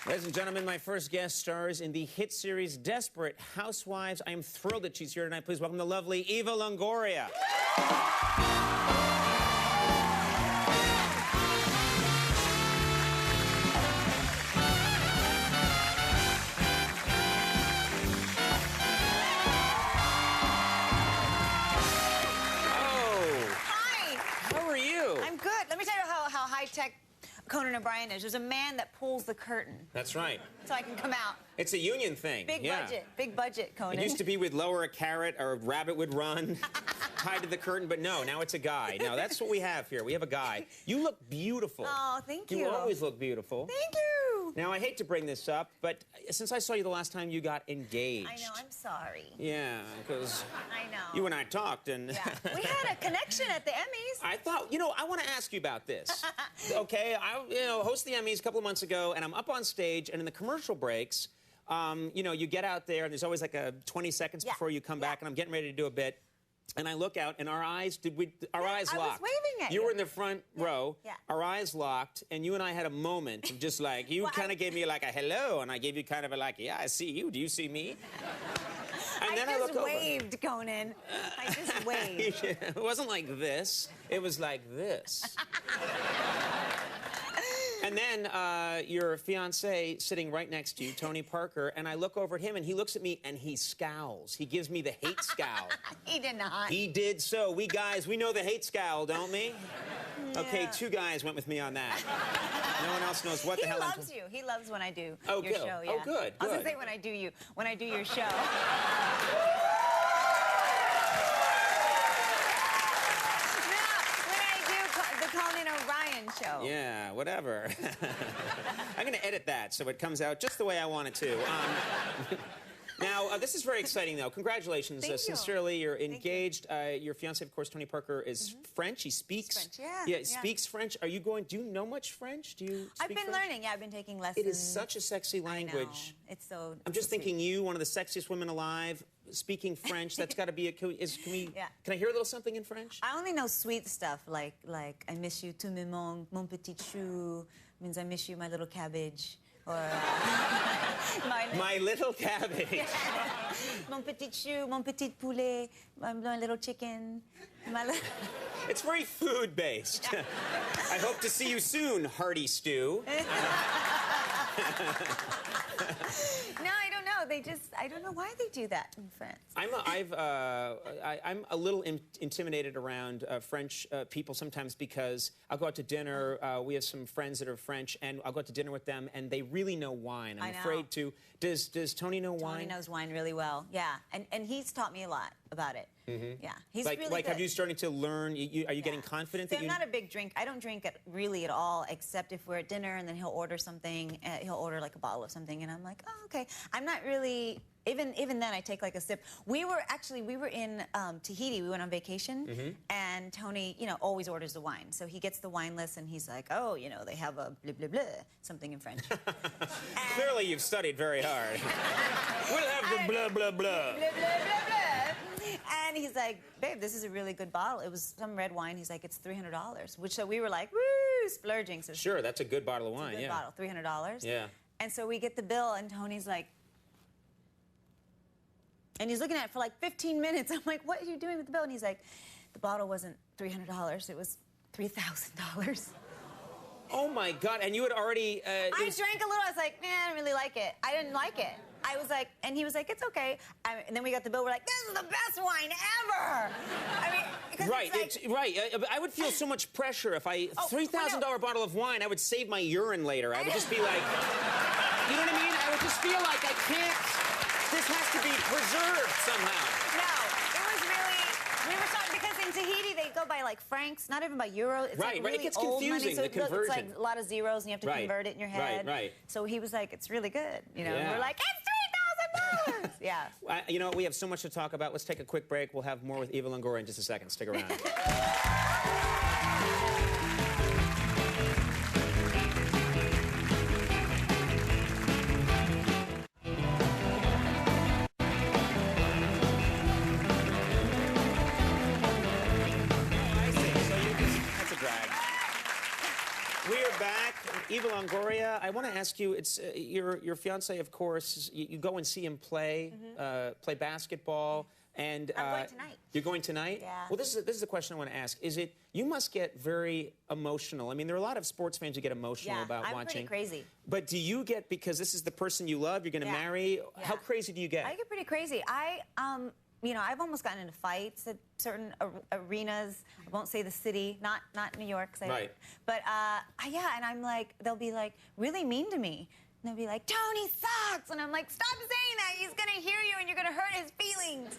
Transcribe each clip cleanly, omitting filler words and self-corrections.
Ladies and gentlemen, my first guest stars in the hit series Desperate Housewives. I am thrilled that she's here tonight. Please welcome the lovely Eva Longoria. I'm good. Let me tell you how high-tech Conan O'Brien is. There's a man that pulls the curtain. That's right. So I can come out. It's a union thing. Big budget, Conan. It used to be we'd lower a carrot or a rabbit would run tied to the curtain, but no, now it's a guy. Now that's what we have here. We have a guy. You look beautiful. Oh, thank you. You always look beautiful. Thank you. Now, I hate to bring this up, but since I saw you the last time, you got engaged. I know, I'm sorry. Yeah, because I know. You and I talked, and... Yeah. We had a connection at the Emmys. I thought, I want to ask you about this. Okay, I hosted the Emmys a couple of months ago, and I'm up on stage, and in the commercial breaks, you get out there, and there's always like a 20 seconds before you come back, and I'm getting ready to do a bit. And I look out, and our eyes locked. I was waving at you. You were in the front row. Yeah. Our eyes locked, and you and I had a moment of just like, you kind of gave me like a hello, and I gave you kind of a like, yeah, I see you. Do you see me? And then I just waved, Conan. I just waved. It wasn't like this. It was like this. And then your fiancé sitting right next to you, Tony Parker, and I look over at him, and he looks at me, and he scowls. He gives me the hate scowl. He did not. He did so. We guys, we know the hate scowl, don't we? Yeah. Okay, 2 guys went with me on that. No one else knows what the hell I'm... He loves you. He loves when I do your show. Yeah. Oh, good. I was going to say when I do your show. Conan O'Brien show. Yeah, whatever. I'm going to edit that so it comes out just the way I want it to. Now, this is very exciting, though. Congratulations. Thank you. Sincerely, you're engaged. Your fiancé, of course, Tony Parker, is French. He speaks... French, yeah. Speaks French. Are you going... Do you know much French? Do you I've been French? Learning. Yeah, I've been taking lessons. It is such a sexy language. I know. It's so... I'm just thinking you, one of the sexiest women alive, speaking French. That's got to be a... Can I hear a little something in French? I only know sweet stuff, like I miss you, tu me manques, mon petit chou, means I miss you, my little cabbage. Or my little cabbage. Mon petit chou, mon petit poulet, my little chicken. It's very food-based. I hope to see you soon, hearty stew. No, I don't know. I don't know why they do that in France. I'm a little intimidated around French people sometimes because I'll go out to dinner. We have some friends that are French, and I'll go out to dinner with them, and they really know wine. I'm afraid to. Does Tony know wine? Tony knows wine really well. Yeah, and he's taught me a lot about it. Mm-hmm. Yeah, he's really good. Have you starting to learn? Are you getting confident that I'm not a big drink. I don't drink really at all, except if we're at dinner and then he'll order something. He'll order like a bottle of something, and I'm like, oh, okay. I'm not really. Even then, I take like a sip. We were in Tahiti. We went on vacation, and Tony, always orders the wine. So he gets the wine list, and he's like, oh, they have a blah blah blah, something in French. Clearly, you've studied very hard. We'll have the blah blah blah. Blah blah blah blah. And he's like, babe, this is a really good bottle. It was some red wine. He's like, it's $300. Which so we were like, woo, splurging. So sure, that's a good bottle of wine. It's a good bottle, $300. Yeah. And so we get the bill, and Tony's like. And he's looking at it for like 15 minutes. I'm like, what are you doing with the bill? And he's like, the bottle wasn't $300. It was $3,000. Oh, my God. And you had already... I drank a little. I was like, I don't really like it. I didn't like it. I was like... And he was like, it's okay. And then we got the bill. We're like, this is the best wine ever. I mean... Right. I would feel so much pressure if I... $3,000 bottle of wine, I would save my urine later. I would just be like... You know what I mean? I would just feel like I can't... This has to be preserved somehow. No, it was really... We were talking... Because in Tahiti, they go by, like, francs, not even by euro. It's like really it gets old confusing, money, so the conversion. It's like a lot of zeros, and you have to convert it in your head. Right. So he was like, it's really good, And we're like, it's $3,000! Yeah. You know what? We have so much to talk about. Let's take a quick break. We'll have more with Eva Longoria in just a second. Stick around. Eva Eva Longoria, I want to ask you, it's your fiance, of course, you go and see him play, play basketball. And I'm going tonight. You're going tonight? Yeah. Well, this is the question I want to ask. Is it, you must get very emotional. I mean, there are a lot of sports fans who get emotional about I'm watching. pretty crazy. But do you get, because this is the person you love, you're going to marry, how crazy do you get? I get pretty crazy. You know, I've almost gotten into fights at certain arenas. I won't say the city, not New York. Right. But yeah, and I'm like, they'll be like really mean to me. And they'll be like, Tony sucks. And I'm like, stop saying that. He's going to hear you and you're going to hurt his feelings.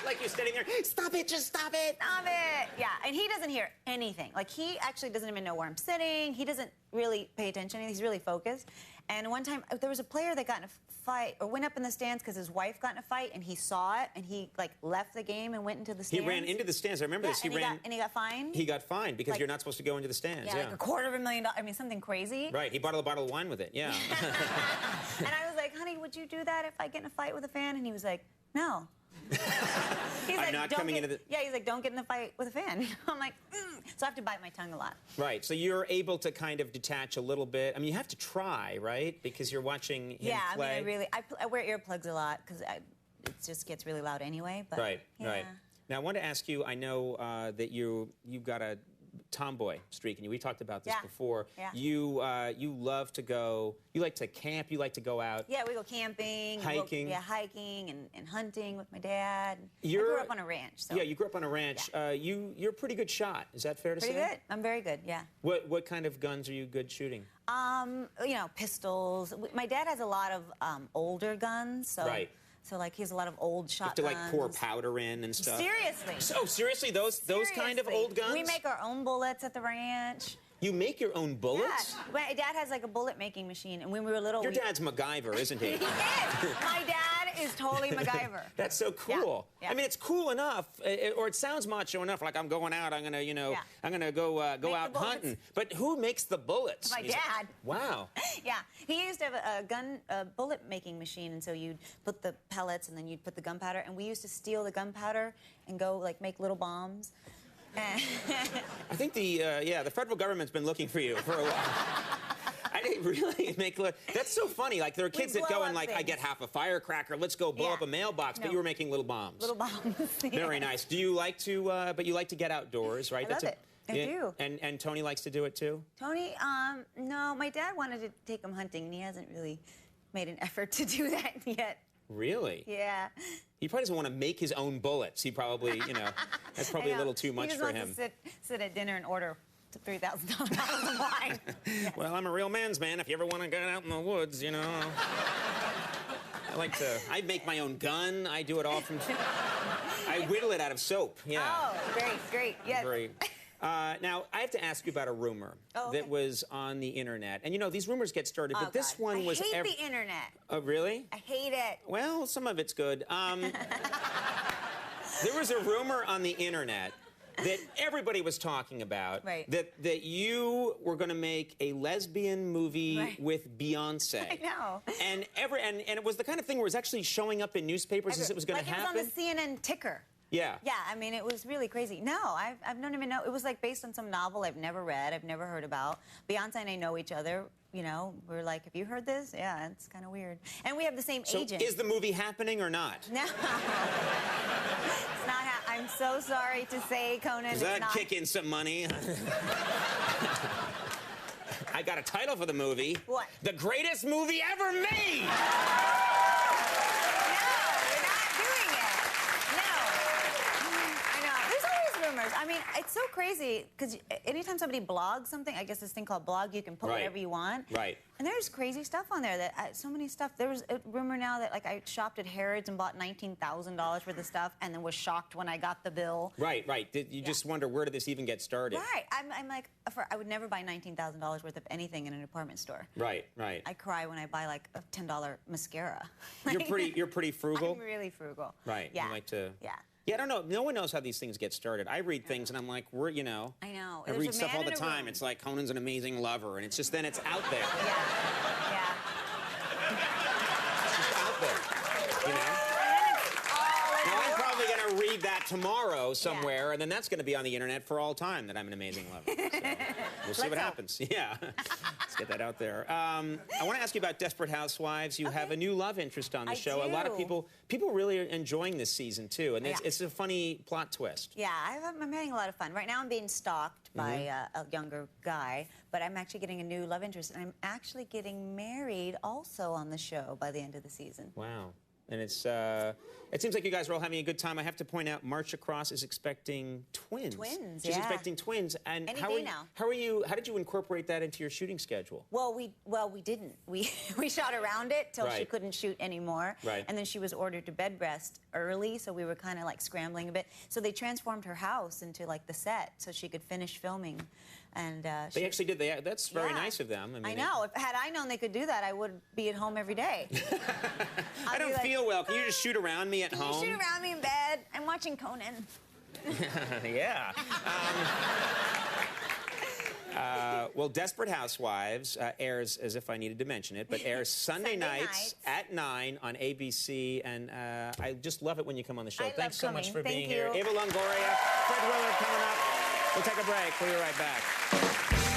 Like you're standing there, stop it, just stop it. Stop it. Yeah, and he doesn't hear anything. Like, he actually doesn't even know where I'm sitting. He doesn't really pay attention. He's really focused. And one time, there was a player that got in a fight, or went up in the stands because his wife got in a fight, and he saw it, and he, like, left the game and went into the stands. He ran into the stands. I remember this. And he got fined? He got fined because Like, you're not supposed to go into the stands. Yeah, like $250,000. I mean, something crazy. Right. He bought a bottle of wine with it. Yeah. And I was like, honey, would you do that if I get in a fight with a fan? And he was like, no. He's like, not coming into the... Yeah, he's like, don't get in the fight with a fan. I'm like, So I have to bite my tongue a lot. Right, so you're able to kind of detach a little bit. I mean, you have to try, right? Because you're watching him play. I mean, I wear earplugs a lot because it just gets really loud anyway. But, right. Yeah. Now, I want to ask you, I know that you've got a tomboy streak in you. We talked about this before. Yeah. You love to go, you like to camp, you like to go out. Yeah, we go camping. Hiking. Hiking and hunting with my dad. I You're, grew up on a ranch. So. Yeah, you grew up on a ranch. Yeah. You're a pretty good shot. Is that fair to say? Pretty good. I'm very good, yeah. What kind of guns are you good shooting? You know, pistols. My dad has a lot of older guns, so... Right. So, like, he has a lot of old shotguns. You have to, like, pour powder in and stuff. Seriously. Oh, seriously? Those kind of old guns? We make our own bullets at the ranch. You make your own bullets? Yeah. My dad has, like, a bullet-making machine, and when we were little... Your dad's MacGyver, isn't he? He is. My dad is totally MacGyver. That's so cool. Yeah. I mean, it's cool enough, or it sounds macho enough, like I'm going out, I'm gonna, I'm gonna go out hunting. But who makes the bullets? My dad. Wow. Yeah. He used to have a bullet-making machine, and so you'd put the pellets, and then you'd put the gunpowder, and we used to steal the gunpowder and go, like, make little bombs. I think the federal government's been looking for you for a while. I didn't really make... That's so funny. Like, there are kids that go and, like, I get half a firecracker, let's go blow up a mailbox, but you were making little bombs. Little bombs. Very nice. Do you like to, but you like to get outdoors, right? I love it. I do. And Tony likes to do it, too? Tony, no, my dad wanted to take him hunting, and he hasn't really made an effort to do that yet. Really? Yeah. He probably doesn't want to make his own bullets. He probably, that's probably a little too much for him. He just wants to sit at dinner and order $3,000 bottles of wine. Yeah. Well, I'm a real man's man. If you ever want to get out in the woods, I make my own gun. I do it all from, I whittle it out of soap. Yeah. Oh, great, yes. Great. Now, I have to ask you about a rumor that was on the internet. And, these rumors get started, but this one was... I hate the internet. Oh, really? I hate it. Well, some of it's good. There was a rumor on the internet that everybody was talking about, that you were going to make a lesbian movie with Beyonce. I know. And it was the kind of thing where it was actually showing up in newspapers as it was going to happen. It was on the CNN ticker. Yeah. Yeah, I mean, it was really crazy. No, I don't even know. It was, like, based on some novel I've never read, I've never heard about. Beyonce and I know each other. We're like, have you heard this? Yeah, it's kind of weird. And we have the same agent. So is the movie happening or not? No. It's not I'm so sorry to say, Conan, Does that kick in some money? I got a title for the movie. What? The greatest movie ever made! I mean, it's so crazy, because anytime somebody blogs something, I guess this thing called blog, you can put whatever you want. Right. And there's crazy stuff on there, so many stuff. There was a rumor now that, like, I shopped at Harrods and bought $19,000 worth of stuff, and then was shocked when I got the bill. Right. You just wonder, where did this even get started? Right. I'm like, I would never buy $19,000 worth of anything in a department store. Right. I cry when I buy, like, a $10 mascara. You're pretty frugal? I'm really frugal. Right. Yeah. You like to... Yeah. Yeah, I don't know. No one knows how these things get started. I read things and I'm like, I know. I read stuff all the time. It's like Conan's an amazing lover, and it's just then it's out there. Yeah. It's just out there. Now I'm probably gonna read that tomorrow somewhere, and then that's going to be on the internet for all time that I'm an amazing lover. So we'll see what happens. Yeah. Let's get that out there. I want to ask you about Desperate Housewives. You have a new love interest on the show. do. A lot of people really are enjoying this season, too. And it's a funny plot twist. Yeah, I'm having a lot of fun. Right now I'm being stalked by a younger guy, but I'm actually getting a new love interest. And I'm actually getting married also on the show by the end of the season. Wow. And it seems like you guys are all having a good time. I have to point out, Marcia Cross is expecting twins. Twins, She's expecting twins. And Any how day now. How did you incorporate that into your shooting schedule? Well, we didn't. We shot around it till she couldn't shoot anymore. Right. And then she was ordered to bed rest early, so we were kind of like scrambling a bit. So they transformed her house into like the set so she could finish filming. And they actually did. That's very nice of them. I know. Had I known they could do that, I would be at home every day. I don't feel well. Can you just shoot around me at home? Can you shoot around me in bed? I'm watching Conan. Yeah. Well, Desperate Housewives airs, as if I needed to mention it, but airs Sunday nights at 9 on ABC, and I just love it when you come on the show. Thanks so much for being here. Eva Longoria, Fred Willard coming up. We'll take a break. We'll be right back.